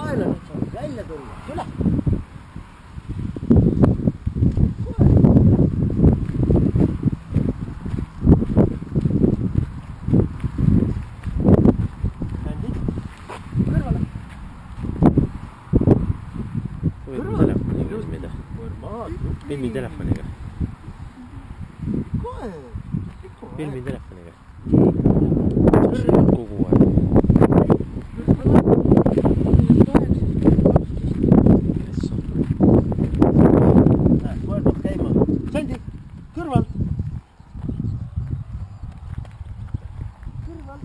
kaela nüüd saab välja tulla. Tule! Filmi telefoniga. Koer. Filmi telefoniga. Kogu aeg. Koer peab käima. Sandi, kõrval. Kõrval.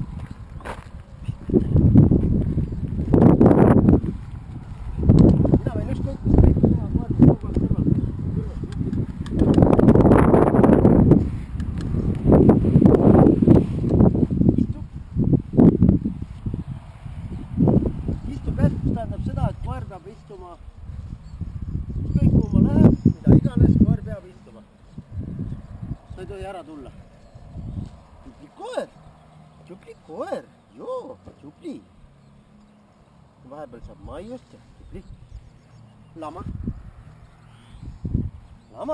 Mina võin ükskõik, kus kõik teha. Koer peab kõrval. Tähendab seda, et koer peab istuma ükskõik kuhu ma lähen, mida iganes, koer peab istuma. Sa ei tohi ära tulla. Tubli koer, joo, tubli. Vahepeal saab maiust ja tubli. Lama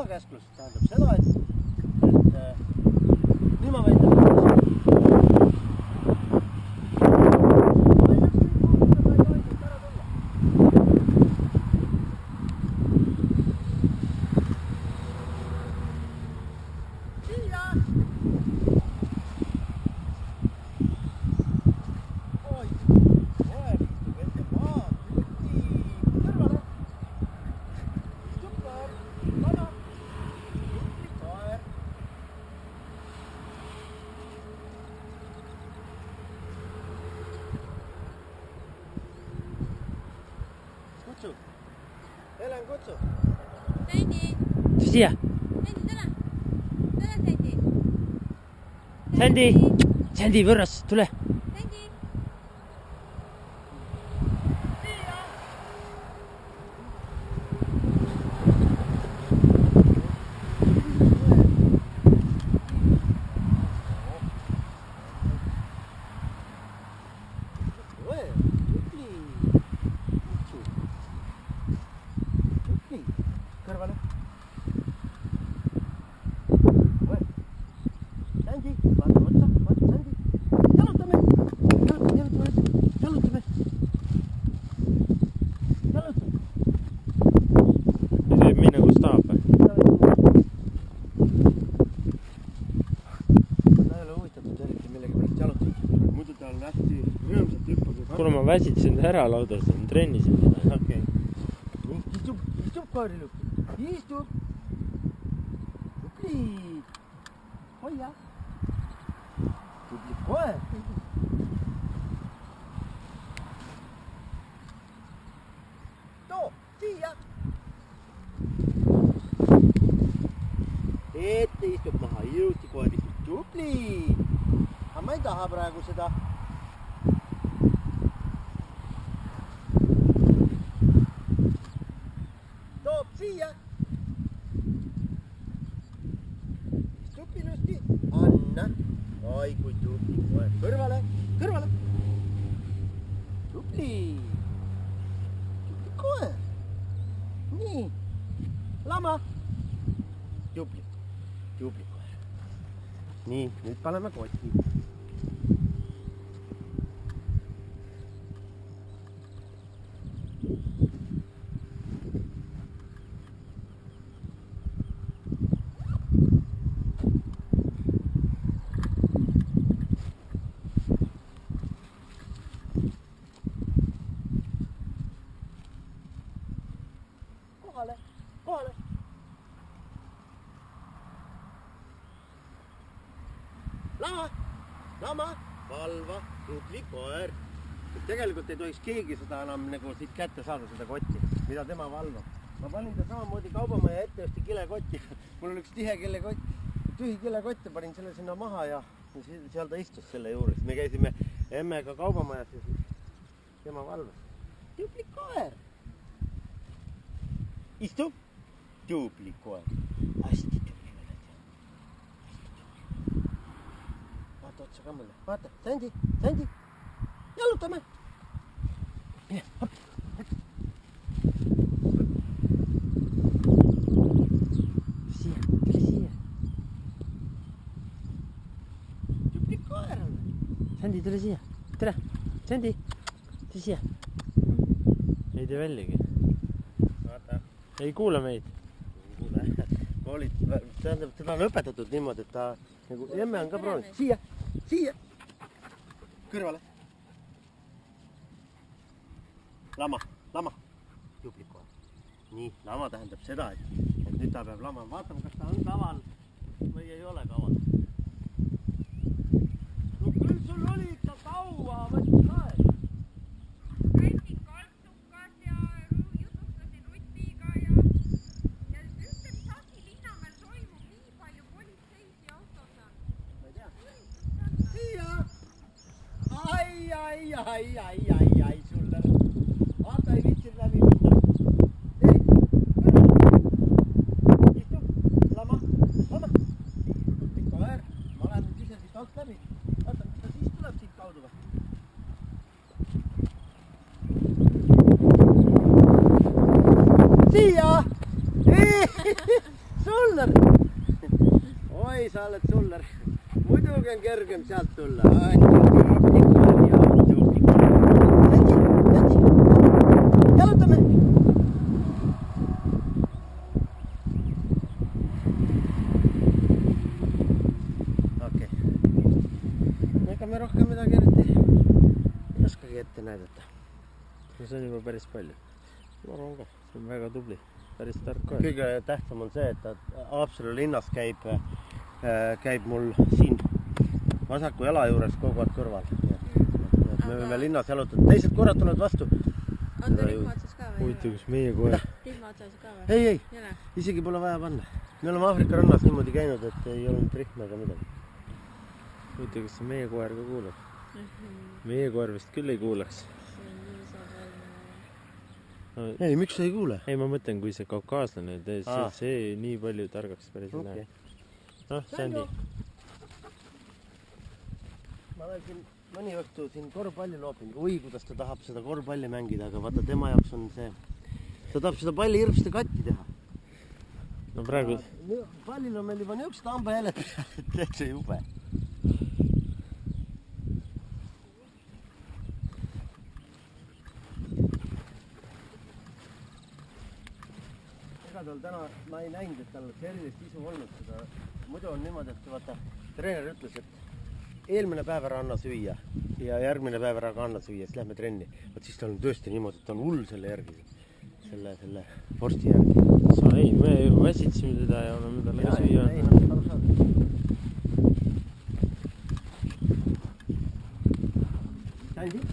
käsklus tähendab seda, et nüüd ma võin teha. Kutsu. Helen, kutsu. Sandi. Siia. Sandi, tule. Tule, Sandi. Sandi. Sandi, võrras, tule. Sandi. Kõrvale. Sandi, vaata otsa, Sandi. Jalutame. Ta teeb minna, kus tahab. Ta ei ole huvitatud eriti millegi pärast jalutada. Muidu ta on hästi rõõmsalt hüppab. Kuna ma väsitsin ära laudas, on trennisin. Okei. Istub koeriluk. Istub. Tubli. Hoia. Tubli koer. Too, siia. Ette istub maha, jõuti koer istub. Tubli. Aga ma ei taha praegu seda. Toob siia. Istub ilusti. Anna. Oi, kui tubli koer. Kõrvale. Tubli. Tubli koer. Nii. Lama. Tubli koer. Nii, nüüd paneme kotti. Kohale. Lama, valva, tubli koer. Tegelikult ei tohiks keegi seda enam nagu siit kätte saada, seda kotti, mida tema valvab. Ma panin ta samamoodi kaubamaja ette ühte kilekotti. Mul oli üks tühi kilekott ja panin selle sinna maha ja seal ta istus selle juures. Me käisime emmega kaubamajas ja siis tema valvas. Tubli koer. Istub. Tubli koer. Hästi tubli oled. Vaata otsa ka mulle. Vaata. Sandi. Jalutame. Sandy, tule siia. Tere. Sandy, tule siia. Ei tee väljagi. Vaata. Ei kuule meid. Koolid, tähendab, teda on õpetatud niimoodi, et ta nagu emme on ka proovinud. Siia, siia. Kõrvale. Lama. Jublik kohe. Nii, lama tähendab seda, et nüüd ta peab lama. Vaatame, kas ta on kaval või ei ole kaval. No küll sul oli ikka kaua, võttis aeg. Käisin kaltsukas ja jutustasin Rutiga ja ühte, mis asi Linnamäel toimub, nii palju politseisi autos on. Ma ei tea. Siia! Ai, sulle. Vaata, ei viitsid läbi minna. Ei, istu, lama. Koer, ma lähen nüüd ise siit alt läbi. Vaata, mis ta siis tuleb siit kaudu või? Siia! Sullar! Oi, sa oled sullar. Muidugi on kergem sealt tulla. Jalutame! Okei. Ega me rohkem midagi eriti ei oskagi ette näidata. No see on juba päris palju. Ma arvan ka. See on väga tubli. Päris tark koer. Kõige tähtsam on see, et ta Haapsalu linnas käib mul siin vasaku jala juures kogu aeg kõrval. Me võime linnas jalutada. Teised korrad tulevad vastu. On ta rihma otsas ka või? Huvitav, kas meie koer. Rihma otsas ka või? Ei, Jõle. isegi pole vaja panna. Me oleme Aafrika rannas niimoodi käinud, et ei olnud rihma ega midagi. Huvitav, kas see meie koer ka kuulab? Meie koer vist küll ei kuulaks. No, ei, miks sa ei kuule? ei, ma mõtlen, kui see kaukaaslane, see nii palju targaks päris ei lähe. Noh, Sandy. Ma olen siin mõni õhtu siin korvpalli loopinud. Oi, kuidas ta tahab seda korvpalli mängida, aga vaata tema jaoks on see... Ta tahab seda palli hirmsasti katti teha. No praegu... Pallil on meil juba niisugused hambahääled peal, et teed see jube. Ega tal täna, ma ei näinud, et tal oleks erilist isu olnud seda. Muidu on niimoodi, et vaata, treener ütles, et eelmine päev ära anna süüa ja järgmine päev ära ka anna süüa, siis lähme trenni. Vaat siis tal on tõesti niimoodi, et ta on hull selle järgi, selle vorsti järgi. Ei, me väsitsime teda ja oleme talle ka süüa.